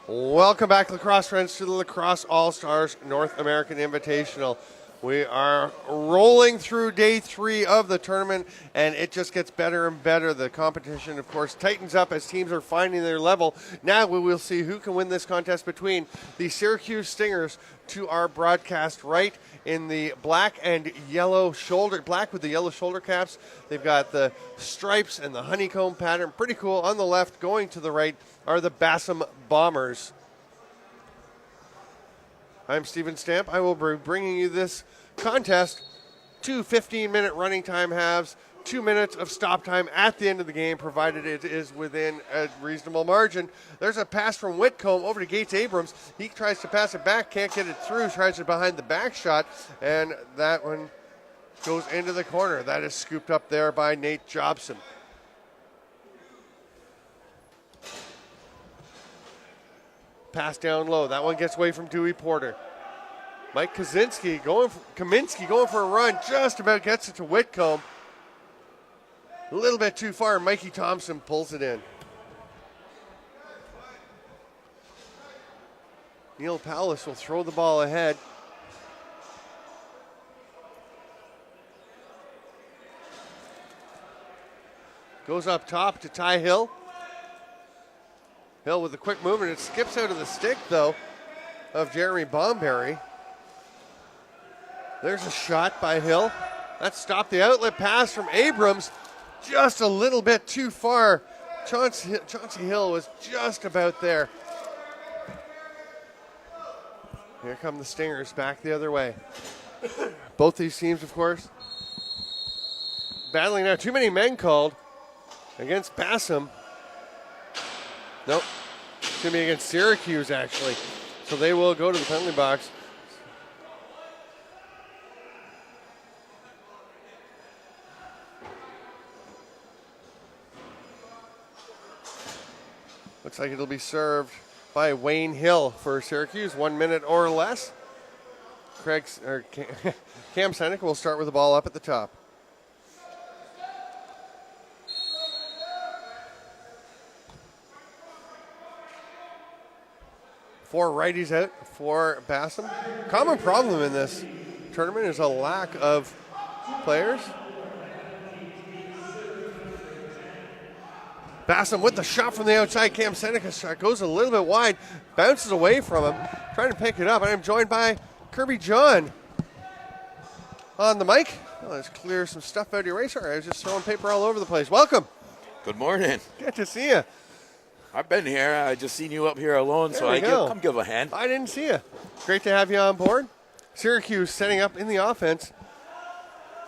Welcome back, lacrosse friends, to the LaxAllStars North American Invitational. We are rolling through day 3 of the tournament, and it just gets better and better. The competition, of course, tightens up as teams are finding their level. Now we will see who can win this contest between the Syracuse Stingers to our broadcast right in the black with the yellow shoulder caps. They've got the stripes and the honeycomb pattern. Pretty cool. On the left, going to the right, are the Basom Bombers. I'm Steven Stamp. I will be bringing you this contest. 2 15-minute running time halves, 2 minutes of stop time at the end of the game, provided it is within a reasonable margin. There's a pass from Whitcomb over to Gates Abrams. He tries to pass it back, can't get it through, tries it behind the back shot, and that one goes into the corner. That is scooped up there by Nate Jobson. Pass down low. That one gets away from Dewey Porter. Mike Kaminsky going for a run. Just about gets it to Whitcomb. A little bit too far. Mikey Thompson pulls it in. Neil Powlis will throw the ball ahead. Goes up top to Ty Hill. Hill with a quick movement. It skips out of the stick, though, of Jeremy Bomberry. There's a shot by Hill. That stopped the outlet pass from Abrams. Just a little bit too far. Chauncey Hill was just about there. Here come the Stingers back the other way. Both these teams, of course, battling now. Too many men called against Basom. Nope. It's going to be against Syracuse, actually. So they will go to the penalty box. Looks like it'll be served by Wayne Hill for Syracuse, 1 minute or less. Cam Seneca will start with the ball up at the top. Four righties out for Basom. Common problem in this tournament is a lack of players. Basom with the shot from the outside. Cam Seneca's shot goes a little bit wide, bounces away from him, trying to pick it up. I am joined by Kirby John on the mic. Let's clear some stuff out of your race. Sorry, I was just throwing paper all over the place. Welcome. Good morning. Good to see you. I've been here. I just seen you up here alone, so come give a hand. I didn't see you. Great to have you on board. Syracuse setting up in the offense.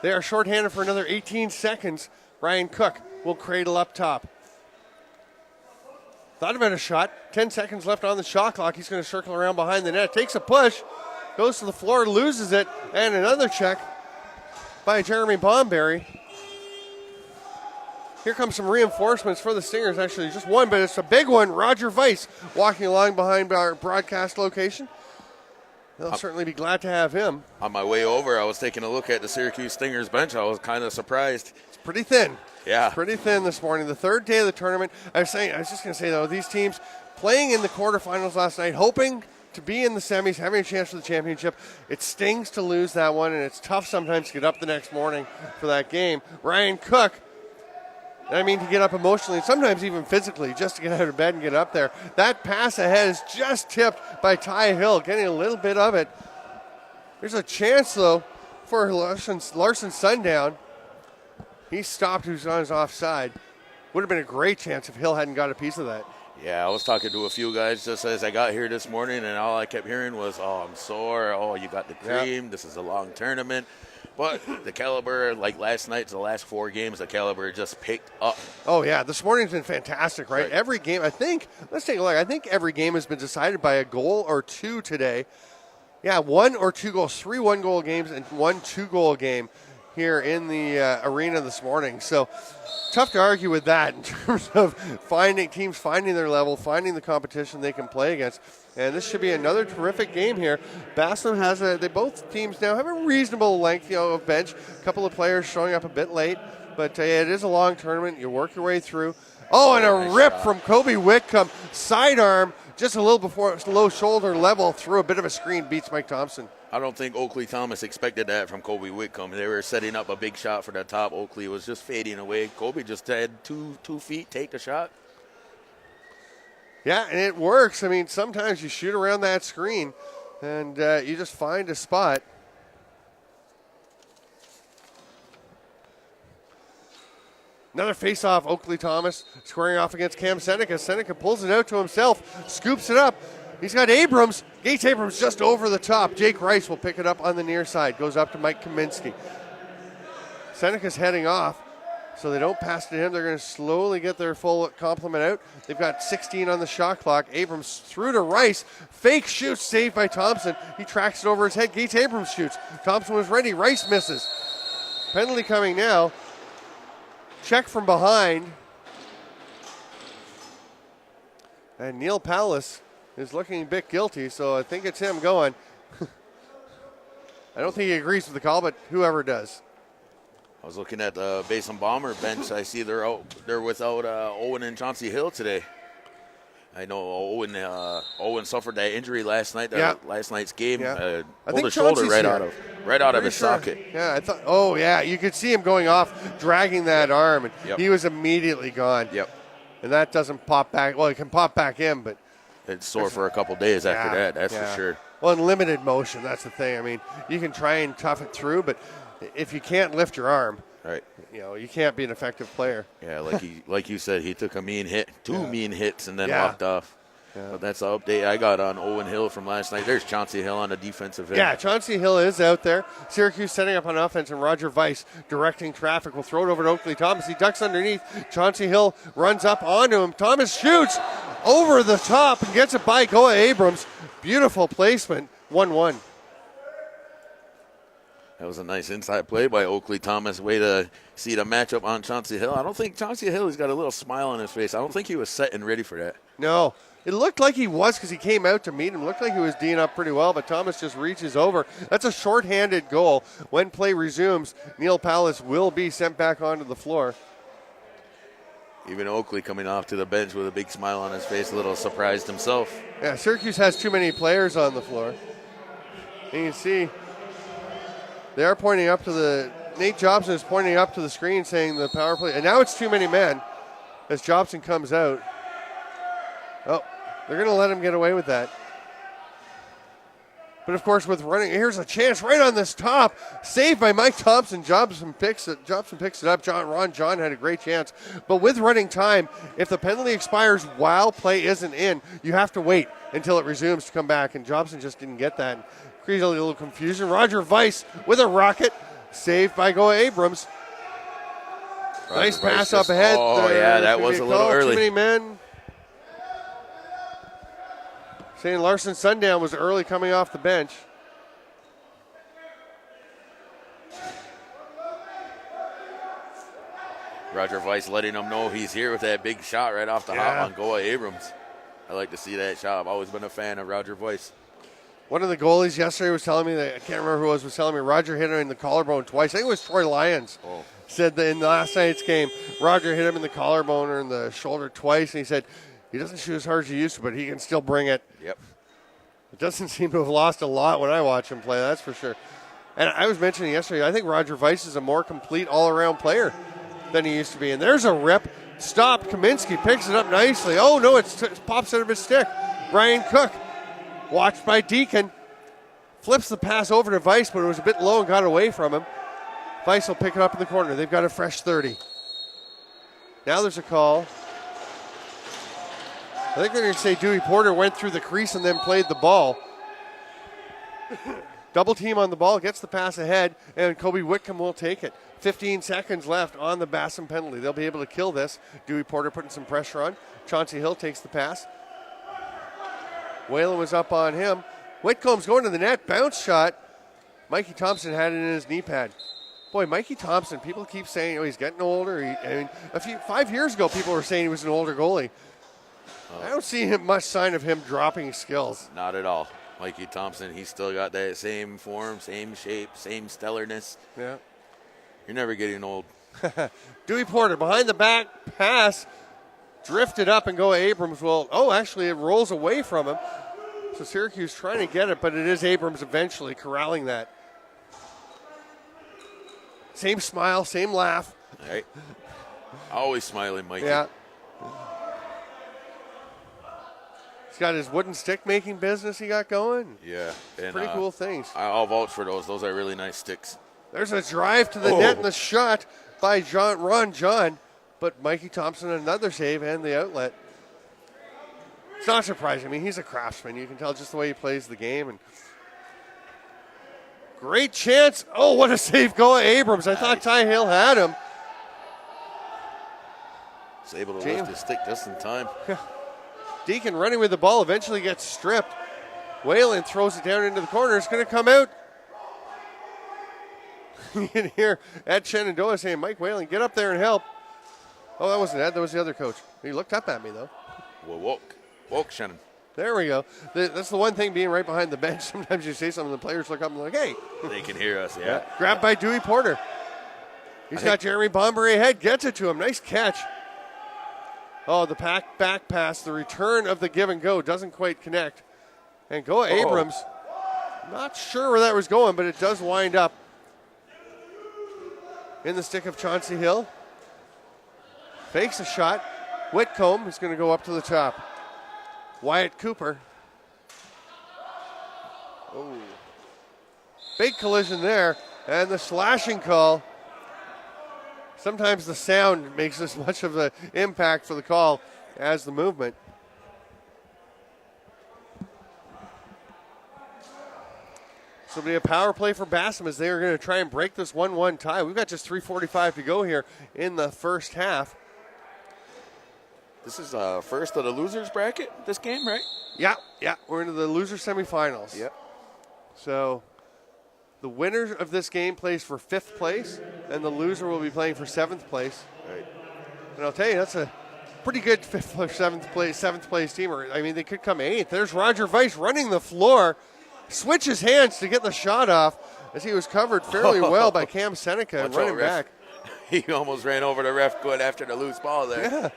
They are shorthanded for another 18 seconds. Ryan Cook will cradle up top. Thought about a shot. 10 seconds left on the shot clock. He's going to circle around behind the net. Takes a push. Goes to the floor, loses it. And another check by Jeremy Bomberry. Here comes some reinforcements for the Stingers. Actually, just one, but it's a big one. Roger Weiss walking along behind our broadcast location. They'll certainly be glad to have him. On my way over, I was taking a look at the Syracuse Stingers bench. I was kind of surprised. It's pretty thin. Yeah. It's pretty thin this morning. The third day of the tournament. I was just going to say, though, these teams playing in the quarterfinals last night, hoping to be in the semis, having a chance for the championship. It stings to lose that one, and it's tough sometimes to get up the next morning for that game. Ryan Cook, to get up emotionally, and sometimes even physically, just to get out of bed and get up there. That pass ahead is just tipped by Ty Hill, getting a little bit of it. There's a chance, though, for Larson Sundown. He stopped who's on his offside. Would have been a great chance if Hill hadn't got a piece of that. Yeah, I was talking to a few guys just as I got here this morning, and all I kept hearing was, oh, I'm sore. Oh, you got the cream. Yep. This is a long tournament. But the caliber, like last night's the last 4 games, the caliber just picked up. Oh, yeah. This morning's been fantastic, right? Every game, let's take a look. I think every game has been decided by a goal or two today. Yeah, 1 or 2 goals, 3 1-goal games and 1 2-goal game here in the arena this morning. So tough to argue with that in terms of teams finding their level, finding the competition they can play against. And this should be another terrific game here. Basom both teams now have a reasonable length, of bench. A couple of players showing up a bit late, but it is a long tournament. You work your way through. Oh, and a rip from Kobe Whitcomb. Sidearm just a little before low shoulder level, threw a bit of a screen, beats Mike Thompson. I don't think Oakley Thomas expected that from Kobe Whitcomb. They were setting up a big shot for the top. Oakley was just fading away. Kobe just had 2 feet, take the shot. Yeah, and it works. I mean, sometimes you shoot around that screen, and you just find a spot. Another face-off, Oakley Thomas squaring off against Cam Seneca. Seneca pulls it out to himself, scoops it up. He's got Abrams. Gates Abrams just over the top. Jake Rice will pick it up on the near side. Goes up to Mike Kaminsky. Seneca's heading off, so they don't pass to him. They're going to slowly get their full complement out. They've got 16 on the shot clock. Abrams through to Rice. Fake shoots, saved by Thompson. He tracks it over his head. Gates Abrams shoots. Thompson was ready. Rice misses. Penalty coming now. Check from behind. And Neil Pallas is looking a bit guilty, so I think it's him going. I don't think he agrees with the call, but whoever does. I was looking at the Basom Bomber bench. I see they're without Owen and Chauncey Hill today. I know Owen suffered that injury last night. Last night's game. Yeah. I Pulled think the shoulder Chauncey's right out of his socket. Yeah, I thought. Oh yeah, you could see him going off, dragging that arm, and he was immediately gone. Yep. And that doesn't pop back. Well, it can pop back in, but it's sore for a couple days after that. That's for sure. Well, in limited motion, that's the thing. I mean, you can try and tough it through, but if you can't lift your arm, right, you can't be an effective player. Yeah, like you said, he took a mean hit, two mean hits, and then walked off. Yeah. But that's the update I got on Owen Hill from last night. There's Chauncey Hill on the defensive end. Yeah, Chauncey Hill is out there. Syracuse setting up on offense, and Roger Weiss directing traffic. Will throw it over to Oakley Thomas. He ducks underneath. Chauncey Hill runs up onto him. Thomas shoots over the top and gets it by Goa Abrams. Beautiful placement. 1-1. That was a nice inside play by Oakley Thomas. Way to see the matchup on Chauncey Hill. I don't think Chauncey Hill has got a little smile on his face. I don't think he was set and ready for that. No. It looked like he was because he came out to meet him. Looked like he was D'ing up pretty well, but Thomas just reaches over. That's a shorthanded goal. When play resumes, Neil Pallas will be sent back onto the floor. Even Oakley coming off to the bench with a big smile on his face, a little surprised himself. Yeah, Syracuse has too many players on the floor. And you can see they are pointing up to the – Nate Jobson is pointing up to the screen saying the power play. And now it's too many men as Jobson comes out. Oh, they're going to let him get away with that. But, of course, with running, here's a chance right on this top. Saved by Mike Thompson. Jobson picks it up. Ron John had a great chance. But with running time, if the penalty expires while play isn't in, you have to wait until it resumes to come back. And Jobson just didn't get that. Created a little confusion. Roger Weiss with a rocket. Saved by Goa Abrams. Nice pass up ahead. Oh, yeah, that was a little early. Too many men. Saying Larson Sundown was early coming off the bench. Roger Weiss letting him know he's here with that big shot right off the hop on Goa Abrams. I like to see that shot. I've always been a fan of Roger Weiss. One of the goalies yesterday was telling me that, I can't remember who it was telling me Roger hit him in the collarbone twice. I think it was Troy Lyons. Oh. Said that in last night's game, Roger hit him in the collarbone or in the shoulder twice, and he said, he doesn't shoot as hard as he used to, but he can still bring it. Yep. It doesn't seem to have lost a lot when I watch him play, that's for sure. And I was mentioning yesterday, I think Roger Weiss is a more complete all-around player than he used to be. And there's a rip. Stopped. Kaminsky picks it up nicely. Oh, no, it pops out of his stick. Brian Cook, watched by Deacon, flips the pass over to Weiss, but it was a bit low and got away from him. Weiss will pick it up in the corner. They've got a fresh 30. Now there's a call. I think they're going to say Dewey Porter went through the crease and then played the ball. Double team on the ball, gets the pass ahead, and Kobe Whitcomb will take it. 15 seconds left on the Basom penalty. They'll be able to kill this. Dewey Porter putting some pressure on. Chauncey Hill takes the pass. Whalen was up on him. Whitcomb's going to the net. Bounce shot. Mikey Thompson had it in his knee pad. Boy, Mikey Thompson, people keep saying, oh, he's getting older. 5 years ago, people were saying he was an older goalie. I don't see much sign of him dropping skills. Not at all. Mikey Thompson, he's still got that same form, same shape, same stellarness. Yeah. You're never getting old. Dewey Porter behind the back pass. drifted up and go Abrams. Well, actually it rolls away from him. So Syracuse trying to get it, but it is Abrams eventually corralling that. Same smile, same laugh. All right. Always smiling, Mikey. Yeah. He's got his wooden stick making business he got going. Yeah. And, pretty cool things. I'll vouch for those. Those are really nice sticks. There's a drive to the net and the shot by Ron John, but Mikey Thompson another save and the outlet. It's not surprising. I mean, he's a craftsman. You can tell just the way he plays the game. And great chance. Oh, what a save going Abrams. I thought Ty Hill had him. Was able to lift his stick just in time. Deacon running with the ball eventually gets stripped. Whalen throws it down into the corner. It's going to come out. You can hear Ed Shenandoah saying, Mike Whalen, get up there and help. Oh, that wasn't Ed. That was the other coach. He looked up at me, though. Well, woke Shannon. There we go. That's the one thing being right behind the bench. Sometimes you say something, the players look up and like, hey. They can hear us, yeah. Grabbed by Dewey Porter. He's got Jeremy Bombery ahead. Gets it to him. Nice catch. Oh, the back pass. The return of the give and go doesn't quite connect. And go Abrams. Not sure where that was going, but it does wind up in the stick of Chauncey Hill. Fakes a shot. Whitcomb is going to go up to the top. Wyatt Cooper. Oh. Big collision there. And the slashing call. Sometimes the sound makes as much of an impact for the call as the movement. So it'll be a power play for Basom as they are going to try and break this 1-1 tie. We've got just 3:45 to go here in the first half. This is first of the losers bracket, this game, right? Yeah. We're into the loser semifinals. Yep. So the winner of this game plays for 5th place, and the loser will be playing for 7th place. Right. And I'll tell you, that's a pretty good 5th or 7th place team. I mean, they could come 8th. There's Roger Weiss running the floor. Switches hands to get the shot off as he was covered fairly well by Cam Seneca and running back. He almost ran over the ref going after the loose ball there. Yeah.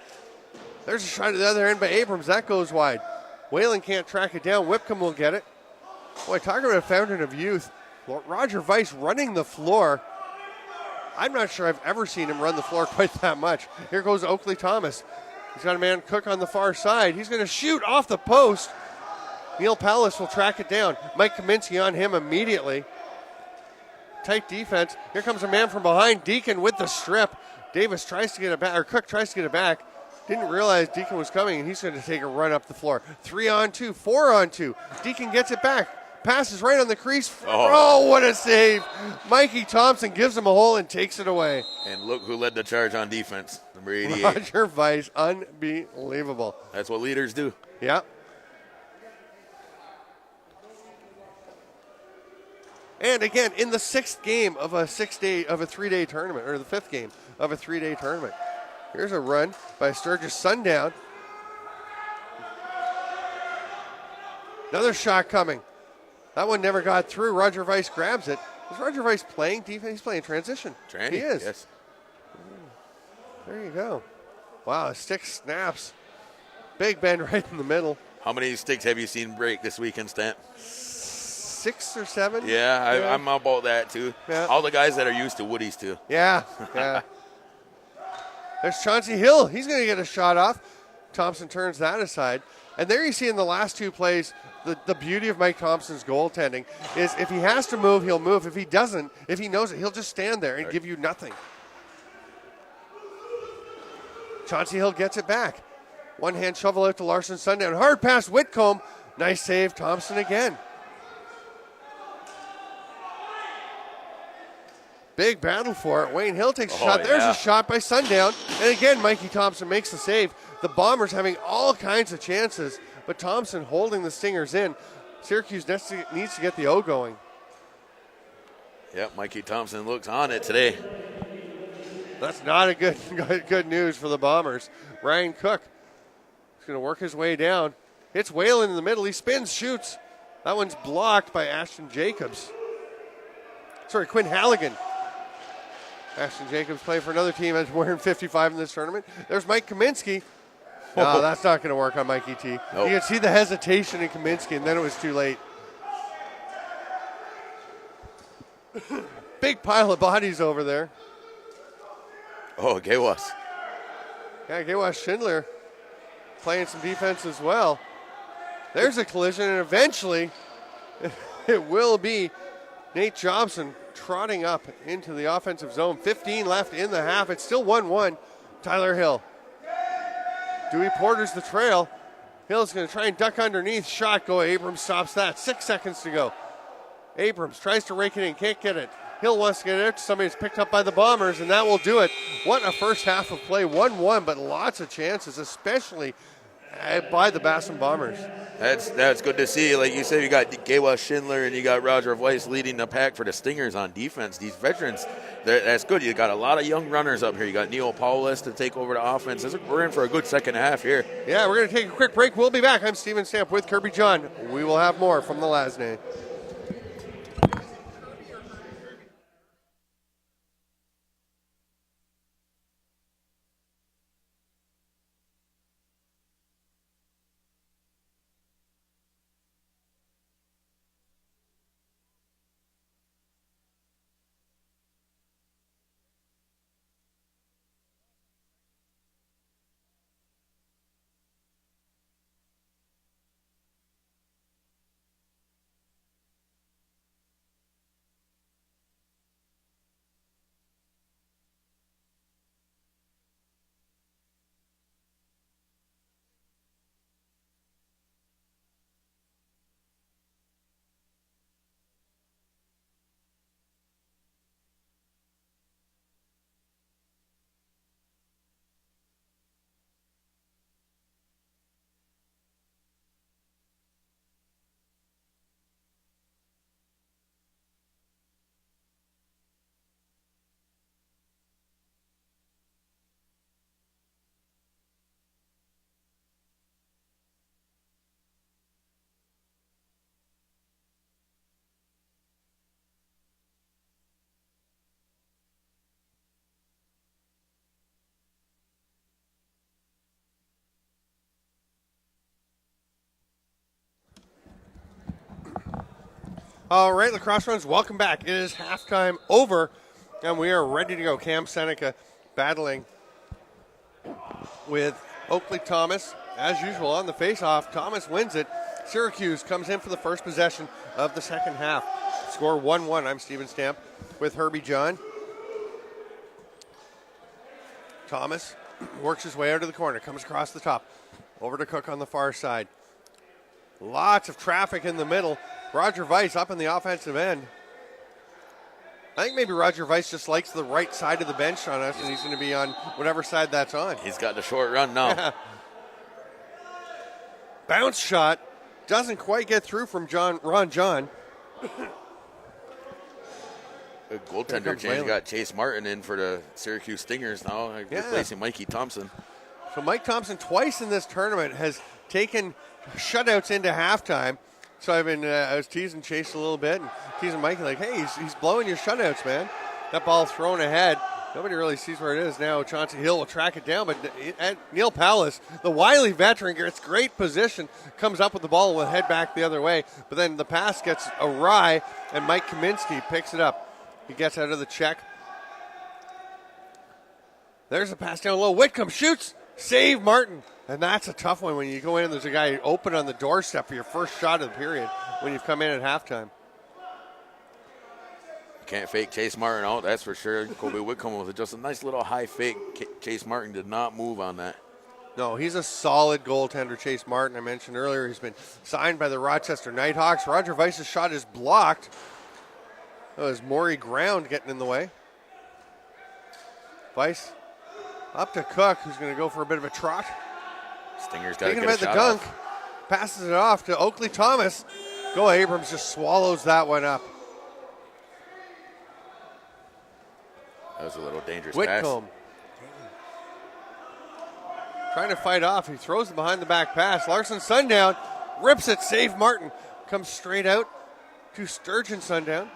There's a shot at the other end by Abrams. That goes wide. Whalen can't track it down. Whitcomb will get it. Boy, talk about a fountain of youth. Roger Weiss running the floor. I'm not sure I've ever seen him run the floor quite that much. Here goes Oakley Thomas. He's got a man Cook on the far side. He's going to shoot off the post. Neil Pallas will track it down. Mike Kaminsky on him immediately. Tight defense. Here comes a man from behind. Deacon with the strip. Davis tries to get it back, or Cook tries to get it back. Didn't realize Deacon was coming, and he's going to take a run up the floor. 3-on-2, 4-on-2. Deacon gets it back. Passes right on the crease. Oh, what a save. Mikey Thompson gives him a hole and takes it away. And look who led the charge on defense, number 88. Roger Weiss, unbelievable. That's what leaders do. Yeah. And again, in the 6th game of a 3-day tournament, or the 5th game of a 3-day tournament. Here's a run by Sturgis Sundown. Another shot coming. That one never got through. Roger Weiss grabs it. Is Roger Weiss playing defense? He's playing transition. He is. Yes. There you go. Wow, a stick snaps. Big bend right in the middle. How many sticks have you seen break this weekend, Stant? 6 or 7. Yeah, I'm about that too. Yeah. All the guys that are used to Woodies too. Yeah. There's Chauncey Hill. He's going to get a shot off. Thompson turns that aside. And there you see in the last 2 plays, the beauty of Mike Thompson's goaltending is if he has to move, he'll move. If he doesn't, if he knows it, he'll just stand there and give you nothing. Chauncey Hill gets it back. One-hand shovel out to Larson Sundown. Hard pass, Whitcomb. Nice save, Thompson again. Big battle for it. Wayne Hill takes a shot. There's a shot by Sundown. And again, Mikey Thompson makes the save. The Bombers having all kinds of chances, but Thompson holding the Stingers in. Syracuse needs to get the O going. Yep, Mikey Thompson looks on it today. That's not a good news for the Bombers. Ryan Cook is going to work his way down. Hits Whalen in the middle. He spins, shoots. That one's blocked by Ashton Jacobs. Sorry, Quinn Halligan. Ashton Jacobs playing for another team that's wearing 55 in this tournament. There's Mike Kaminsky. No, that's not going to work on Mikey T. Nope. You can see the hesitation in Kaminsky, and then it was too late. Big pile of bodies over there. Oh, Gawas. Yeah, Gawas Schindler playing some defense as well. There's a collision, and eventually it will be Nate Jobson trotting up into the offensive zone. 15 left in the half. It's still 1-1. Tyler Hill. Dewey Porter's the trail. Hill's going to try and duck underneath. Shot go. Abrams stops that. 6 seconds to go. Abrams tries to rake it in. Can't get it. Hill wants to get it out to somebody who's picked up by the Bombers, and that will do it. What a first half of play. 1-1, but lots of chances, especially by the Basom Bombers. That's good to see. Like you said, you got Gawa Schindler and you got Roger Weiss leading the pack for the Stingers on defense. These veterans, that's good. You got a lot of young runners up here. You got Neil Paulus to take over the offense. We're in for a good second half here. Yeah, we're going to take a quick break. We'll be back. I'm Steven Stamp with Kirby John. We will have more from the LASNAI. All right, Lacrosse Runs, welcome back. It is halftime over, and we are ready to go. Cam Seneca battling with Oakley Thomas. As usual, on the face-off, Thomas wins it. Syracuse comes in for the first possession of the second half. Score 1-1. I'm Steven Stamp with Herbie John. Thomas works his way out of the corner, comes across the top, over to Cook on the far side. Lots of traffic in the middle. Roger Weiss up in the offensive end. I think maybe Roger Weiss just likes the right side of the bench on us, and he's going to be on whatever side that's on. He's got the short run now. Bounce shot. Doesn't quite get through from Ron John. The goaltender change. You got Chase Martin in for the Syracuse Stingers now, replacing Mikey Thompson. So Mike Thompson twice in this tournament has taken shutouts into halftime. So I was teasing Chase a little bit and teasing Mikey like, hey, he's blowing your shutouts, man. That ball thrown ahead. Nobody really sees where it is now. Chauncey Hill will track it down, but Neil Paulus, the wily veteran, gets great position, comes up with the ball and will head back the other way. But then the pass gets awry, and Mike Kaminsky picks it up. He gets out of the check. There's a pass down low. Whitcomb shoots. Save Martin. And that's a tough one when you go in and there's a guy open on the doorstep for your first shot of the period when you've come in at halftime. You can't fake Chase Martin out, that's for sure. Kobe Whitcomb was just a nice little high fake. Chase Martin did not move on that. No, he's a solid goaltender, Chase Martin. I mentioned earlier he's been signed by the Rochester Nighthawks. Roger Weiss's shot is blocked. That was Maury Ground getting in the way. Weiss up to Cook, who's going to go for a bit of a trot. Stinger's got to get a shot dunk, off. Passes it off to Oakley Thomas. Go Abrams just swallows that one up. That was a little dangerous Whitcomb. Trying to fight off. He throws it behind the back pass. Larson Sundown rips it. Save Martin. Comes straight out to Sturgeon Sundown,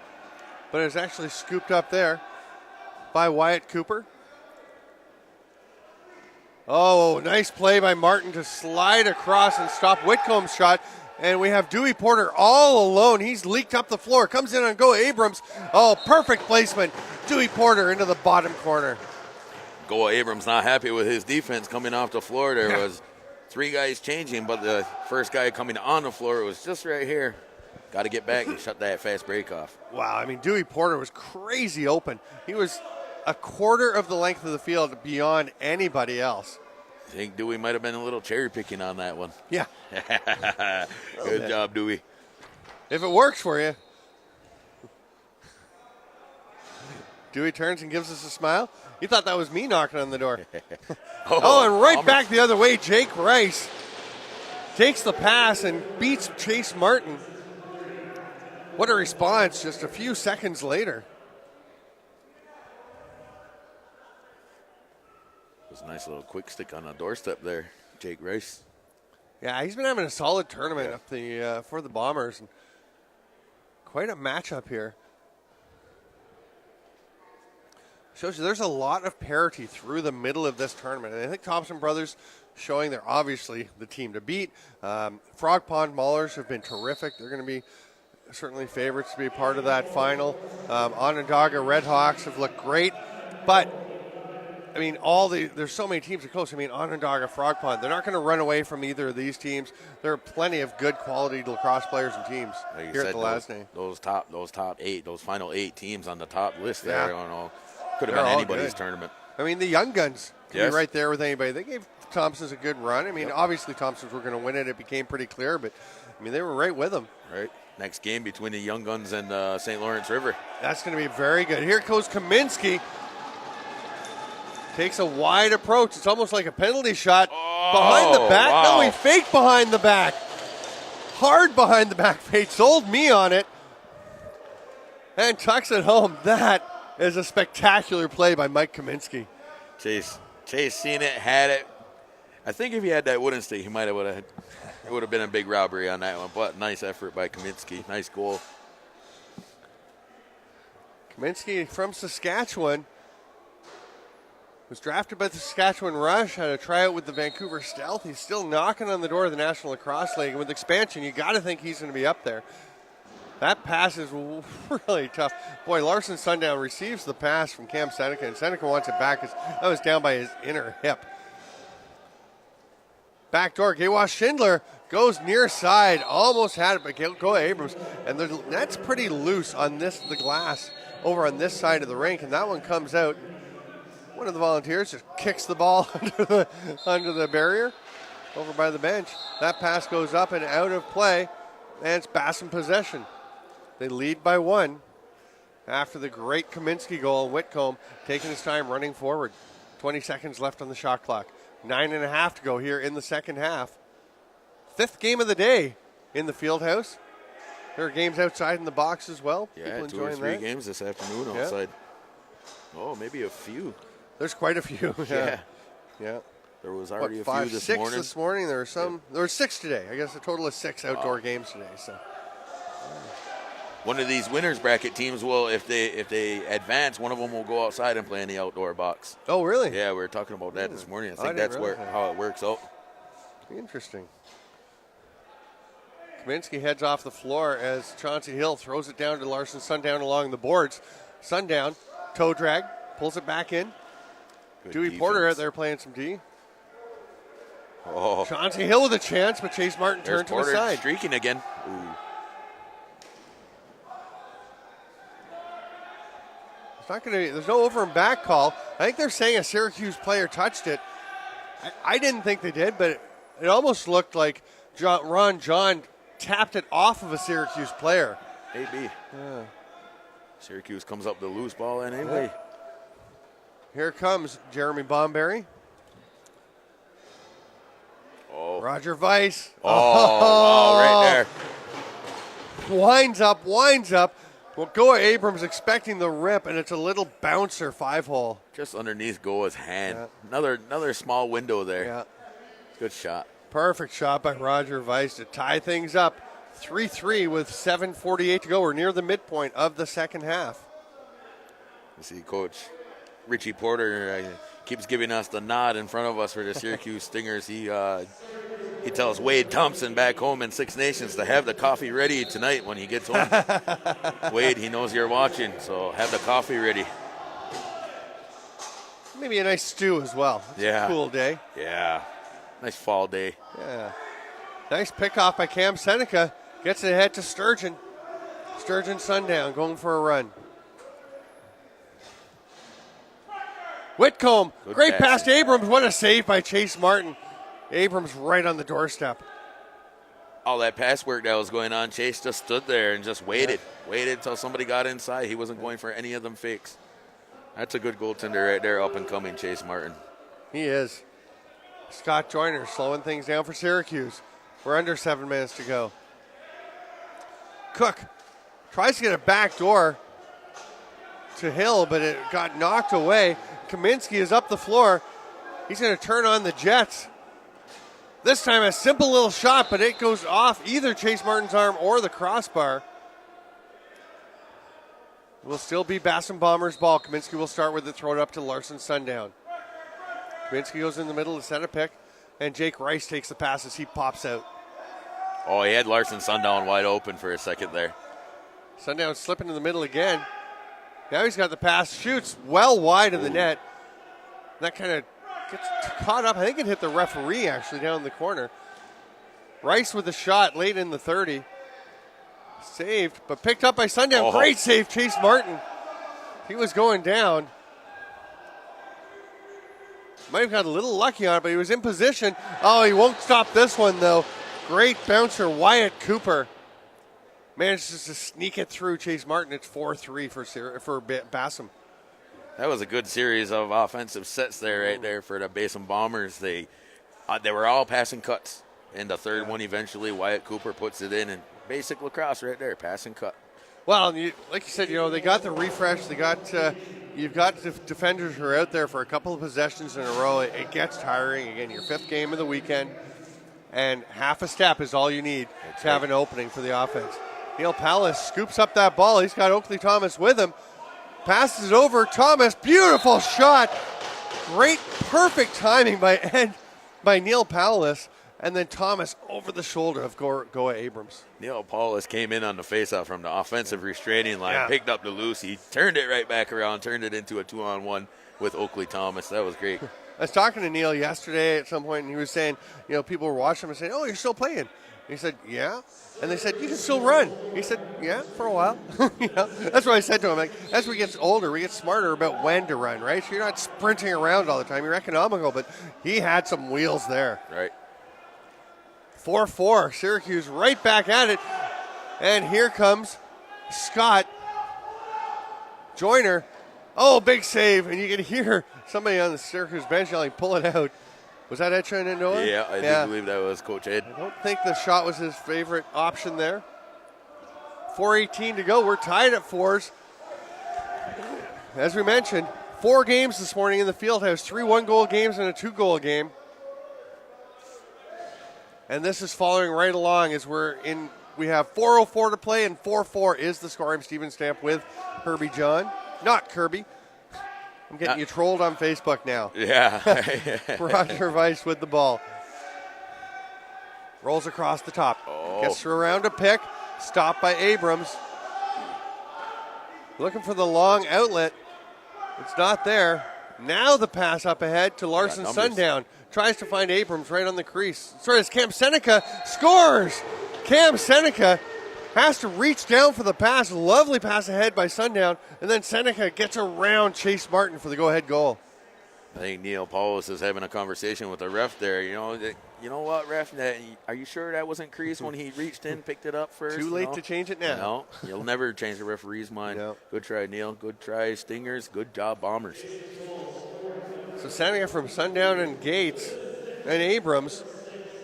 but is actually scooped up there by Wyatt Cooper. Oh, nice play by Martin to slide across and stop Whitcomb's shot. And we have Dewey Porter all alone. He's leaked up the floor. Comes in on Go Abrams. Oh, perfect placement. Dewey Porter into the bottom corner. Go Abrams not happy with his defense coming off the floor. There was 3 guys changing, but the first guy coming on the floor was just right here. Got to get back and shut that fast break off. Wow, I mean, Dewey Porter was crazy open. He was a quarter of the length of the field beyond anybody else. I think Dewey might have been a little cherry picking on that one. Yeah. Good job, Dewey. If it works for you. Dewey turns and gives us a smile. You thought that was me knocking on the door. And right back the other way, Jake Rice takes the pass and beats Chase Martin. What a response just a few seconds later. It was a nice little quick stick on the doorstep there, Jake Rice. Yeah, he's been having a solid tournament up the for the Bombers. And quite a matchup here. Shows you there's a lot of parity through the middle of this tournament. And I think Thompson Brothers showing they're obviously the team to beat. Frog Pond Maulers have been terrific. They're going to be certainly favorites to be a part of that final. Onondaga Redhawks have looked great. But, I mean, there's so many teams that are close. I mean, Onondaga, Frog Pond, they're not going to run away from either of these teams. There are plenty of good quality lacrosse players and teams like here at the LASNAI. Those top 8, those final 8 teams on the top list there, I don't know. Could have They're been all anybody's good. tournament. I mean, the young guns can be right there with anybody. They gave Thompson's a good run. I mean, obviously Thompson's were going to win it. It became pretty clear, but, I mean, they were right with them. Right. Next game between the Young Guns and St. Lawrence River. That's going to be very good. Here goes Kaminsky. Takes a wide approach. It's almost like a penalty shot. Behind the back. Wow. No, he faked behind the back. Hard behind the back fade. Sold me on it. And tucks it home. That is a spectacular play by Mike Kaminsky. Chase seen it, had it. I think if he had that wooden stick, he might have it would have been a big robbery on that one. But nice effort by Kaminsky. Nice goal. Kaminsky from Saskatchewan. Was drafted by the Saskatchewan Rush, had a tryout with the Vancouver Stealth. He's still knocking on the door of the National Lacrosse League. And with expansion, you got to think he's going to be up there. That pass is really tough. Boy, Larson Sundown receives the pass from Cam Seneca, and Seneca wants it back. That was down by his inner hip. Backdoor, Gawash Schindler goes near side, almost had it, but go Abrams. And that's pretty loose on the glass over on this side of the rink, and that one comes out. One of the Volunteers just kicks the ball under the barrier over by the bench. That pass goes up and out of play, and it's Basom possession. They lead by 1 after the great Kaminsky goal. Whitcomb taking his time running forward. 20 seconds left on the shot clock. 9.5 to go here in the second half. 5th game of the day in the field house. There are games outside in the box as well. Yeah, People 2 or 3 that. games this afternoon outside. Oh, maybe a few. There's quite a few. Yeah. Yeah. There was already a Five, few this 6 morning. this morning. There were some. There were 6 today. I guess a total of 6 outdoor games today. So one of these winners bracket teams will, if they advance, one of them will go outside and play in the outdoor box. Oh, really? Yeah, we were talking about that this morning. I think didn't that's realize that. how it works out. Interesting. Kaminsky heads off the floor as Chauncey Hill throws it down to Larson Sundown along the boards. Sundown, toe drag, pulls it back in. Good Dewey defense. Porter out there playing some D. Oh, Chauncey Hill with a chance, but Chase Martin there's turned to Porter the side. streaking again. Ooh. It's not going to. There's no over and back call. I think they're saying a Syracuse player touched it. I didn't think they did, but it almost looked like Ron John tapped it off of a Syracuse player. Maybe. Yeah. Syracuse comes up the loose ball anyway. Here comes Jeremy Bomberry. Oh. Roger Weiss. Oh, wow, right there. Winds up. Well, Goa Abrams expecting the rip, and it's a little bouncer 5-hole. Just underneath Goa's hand. Yeah. Another small window there. Yeah. Good shot. Perfect shot by Roger Weiss to tie things up. 3-3 with 7:48 to go. We're near the midpoint of the second half. You see Coach Richie Porter keeps giving us the nod in front of us for the Syracuse Stingers. He tells Wade Thompson back home in Six Nations to have the coffee ready tonight when he gets home. Wade, he knows you're watching, so have the coffee ready. Maybe a nice stew as well. It's a cool day. Yeah. Nice fall day. Yeah. Nice pickoff by Cam Seneca. Gets it ahead to Sturgeon. Sturgeon Sundown going for a run. Whitcomb. Good Great passing. pass to Abrams. What a save by Chase Martin. Abrams right on the doorstep. All that pass work that was going on, Chase just stood there and just waited. Waited until somebody got inside. He wasn't going for any of them fakes. That's a good goaltender right there, up and coming, Chase Martin. He is. Scott Joyner slowing things down for Syracuse. We're under 7 minutes to go. Cook tries to get a back door to Hill, but it got knocked away. Kaminsky is up the floor. He's going to turn on the Jets. This time a simple little shot, but it goes off either Chase Martin's arm or the crossbar. It will still be Basom Bombers' ball. Kaminsky will start with it, throw it up to Larson Sundown. Kaminsky goes in the middle to set a pick, and Jake Rice takes the pass as he pops out. Oh, he had Larson Sundown wide open for a second there. Sundown slipping in the middle again. Now he's got the pass, shoots well wide of the net. That kind of gets caught up. I think it hit the referee actually down in the corner. Rice with the shot late in the 30. Saved, but picked up by Sundown. Oh. Great save, Chase Martin. He was going down. Might have got a little lucky on it, but he was in position. Oh, he won't stop this one, though. Great bouncer, Wyatt Cooper. Manages to sneak it through Chase Martin. It's 4-3 for Basom. That was a good series of offensive sets there, right there for the Basom Bombers. They were all passing cuts. And the third one, eventually, Wyatt Cooper puts it in. And basic lacrosse right there, pass and cut. Well, like you said, they got the refresh. They got you've got defenders who are out there for a couple of possessions in a row. It gets tiring. Again, your fifth game of the weekend, and half a step is all you need to have an opening for the offense. Neil Pallas scoops up that ball. He's got Oakley Thomas with him. Passes it over. Thomas, beautiful shot. Great, perfect timing by Neil Pallas. And then Thomas over the shoulder of Goa Abrams. Neil Paulus came in on the faceoff from the offensive restraining line, picked up the loose. He turned it right back around, turned it into a 2-on-1 with Oakley Thomas. That was great. I was talking to Neil yesterday at some point, and he was saying, people were watching him and saying, "Oh, you're still playing." And he said, "Yeah." And they said, "You can still run." He said, "Yeah, for a while." That's what I said to him. Like, as we get older, we get smarter about when to run, right? So you're not sprinting around all the time. You're economical, but he had some wheels there. Right. 4-4, Syracuse right back at it. And here comes Scott Joyner. Oh, big save. And you can hear somebody on the Syracuse bench yelling, "Pull it out." Was that Ed Shenandoah? Yeah, I do believe that was Coach Ed. I don't think the shot was his favorite option there. 4:18 to go. We're tied at fours. As we mentioned, 4 games this morning in the Fieldhouse. 3 one-goal games and a 2-goal game. And this is following right along as we have 4:04 to play, and 4-4 is the score. I'm Steven Stamp with Herbie John. Not Kirby. I'm getting you trolled on Facebook now. Yeah. Roger Weiss with the ball. Rolls across the top. Oh. Gets around a pick. Stopped by Abrams. Looking for the long outlet. It's not there. Now the pass up ahead to Larson Sundown. Tries to find Abrams right on the crease. Sorry, it's Cam Seneca. Scores! Cam Seneca has to reach down for the pass. Lovely pass ahead by Sundown. And then Seneca gets around Chase Martin for the go-ahead goal. I think Neil Paulus is having a conversation with the ref there. You know what, ref? Are you sure that wasn't crease when he reached in, picked it up first? Too late to change it now. No, you'll never change the referee's mind. No. Good try, Neil. Good try, Stingers. Good job, Bombers. So Seneca from Sundown and Gates and Abrams.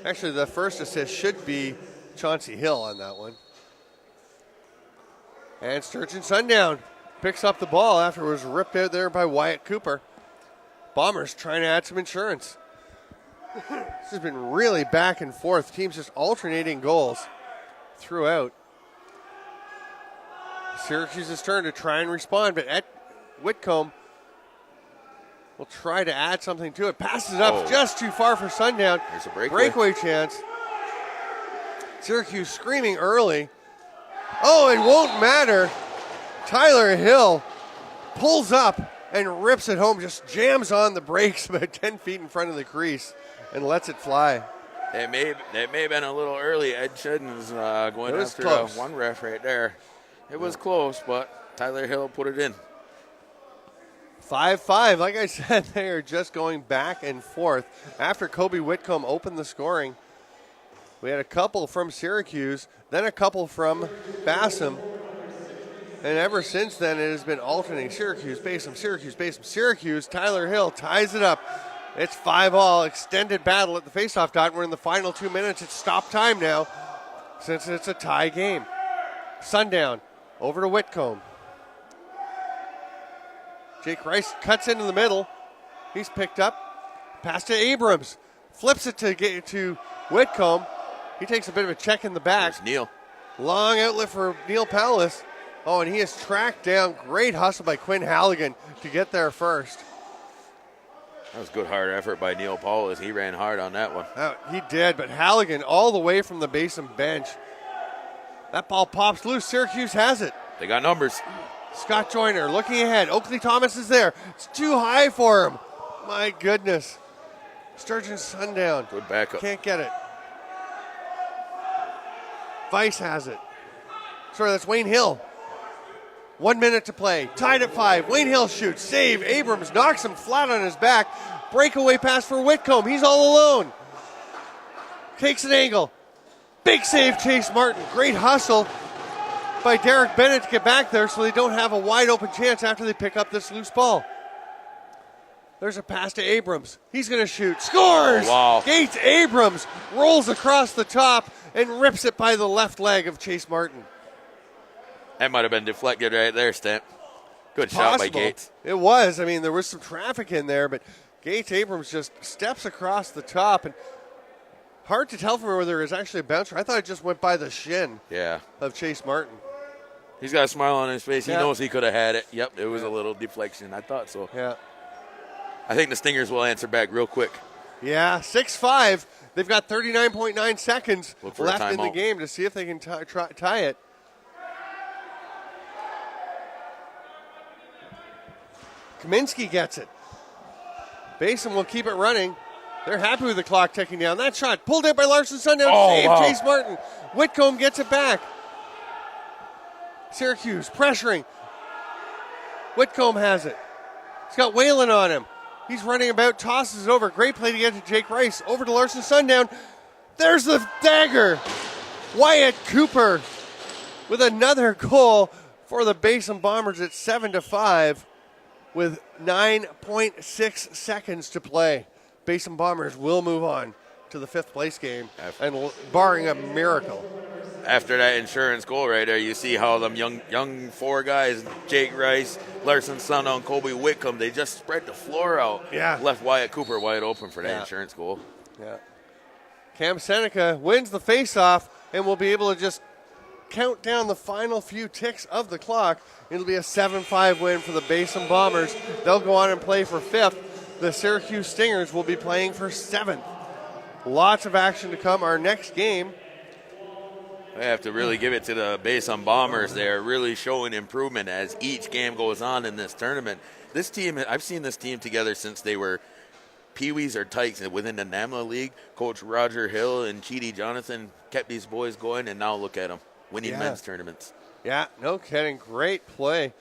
Actually, the first assist should be Chauncey Hill on that one. And Sturgeon Sundown picks up the ball after it was ripped out there by Wyatt Cooper. Bombers trying to add some insurance. This has been really back and forth. Teams just alternating goals throughout. Syracuse's turn to try and respond, but Whitcomb will try to add something to it. Passes it up just too far for Sundown. There's a breakaway Chance. Syracuse screaming early. Oh, it won't matter. Tyler Hill pulls up and rips it home, just jams on the brakes about 10 feet in front of the crease and lets it fly. That may have been a little early. Ed Shedden was going after one ref right there. It was close, but Tyler Hill put it in. 5-5. Like I said, they are just going back and forth. After Kobe Whitcomb opened the scoring, we had a couple from Syracuse, then a couple from Basom. And ever since then, it has been alternating. Syracuse, Basom, Syracuse, Basom, Syracuse. Tyler Hill ties it up. It's 5-all. Extended battle at the faceoff dot. We're in the final 2 minutes. It's stop time now since it's a tie game. Sundown over to Whitcomb. Jake Rice cuts into the middle. He's picked up. Pass to Abrams. Flips it to Whitcomb. He takes a bit of a check in the back. There's Neal. Long outlet for Neil Palace. Oh, and he is tracked down. Great hustle by Quinn Halligan to get there first. That was good hard effort by Neil Paulus. He ran hard on that one. He did, but Halligan all the way from the Basom bench. That ball pops loose. Syracuse has it. They got numbers. Scott Joyner looking ahead. Oakley Thomas is there. It's too high for him. My goodness. Sturgeon Sundown. Good backup. Can't get it. Vice has it. Sorry, that's Wayne Hill. 1 minute to play. Tied at 5. Wayne Hill shoots. Save. Abrams knocks him flat on his back. Breakaway pass for Whitcomb. He's all alone. Takes an angle. Big save, Chase Martin. Great hustle by Derek Bennett to get back there so they don't have a wide open chance after they pick up this loose ball. There's a pass to Abrams. He's going to shoot. Scores! Wow. Gates Abrams rolls across the top and rips it by the left leg of Chase Martin. That might have been deflected right there, Stamp. Good shot by Gates. It was. I mean, there was some traffic in there, but Gates Abrams just steps across the top. And hard to tell from whether there was actually a bouncer. I thought it just went by the shin of Chase Martin. He's got a smile on his face. Yeah. He knows he could have had it. Yep, it was a little deflection. I thought so. Yeah. I think the Stingers will answer back real quick. Yeah, 6-5. They've got 39.9 seconds left in the game to see if they can tie it. Kaminsky gets it. Basom will keep it running. They're happy with the clock ticking down. That shot pulled out by Larson Sundown. Save Chase Martin. Whitcomb gets it back. Syracuse pressuring. Whitcomb has it. He's got Whalen on him. He's running about, tosses it over. Great play to get to Jake Rice. Over to Larson Sundown. There's the dagger. Wyatt Cooper with another goal for the Basom Bombers at 7-5 with 9.6 seconds to play. Basom Bombers will move on to the fifth place game, and barring a miracle. After that insurance goal right there, you see how them young four guys, Jake Rice, Larson Sundown, Kobe Whitcomb, they just spread the floor out. Yeah. Left Wyatt Cooper wide open for that insurance goal. Yeah. Cam Seneca wins the faceoff and will be able to just count down the final few ticks of the clock. It'll be a 7-5 win for the Basom Bombers. They'll go on and play for fifth. The Syracuse Stingers will be playing for seventh. Lots of action to come. Our next game. I have to really give it to the Basom Bombers. They're really showing improvement as each game goes on in this tournament. This team, I've seen this team together since they were peewees or tykes within the NAMLA League. Coach Roger Hill and Chidi Jonathan kept these boys going, and now look at them winning men's tournaments. Yeah, no kidding. Great play.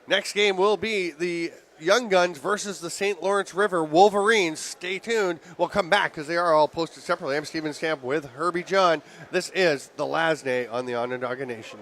Next game will be the Young Guns versus the St. Lawrence River Wolverines. Stay tuned. We'll come back because they are all posted separately. I'm Steven Stamp with Herbie John. This is the LASNAI on the Onondaga Nation.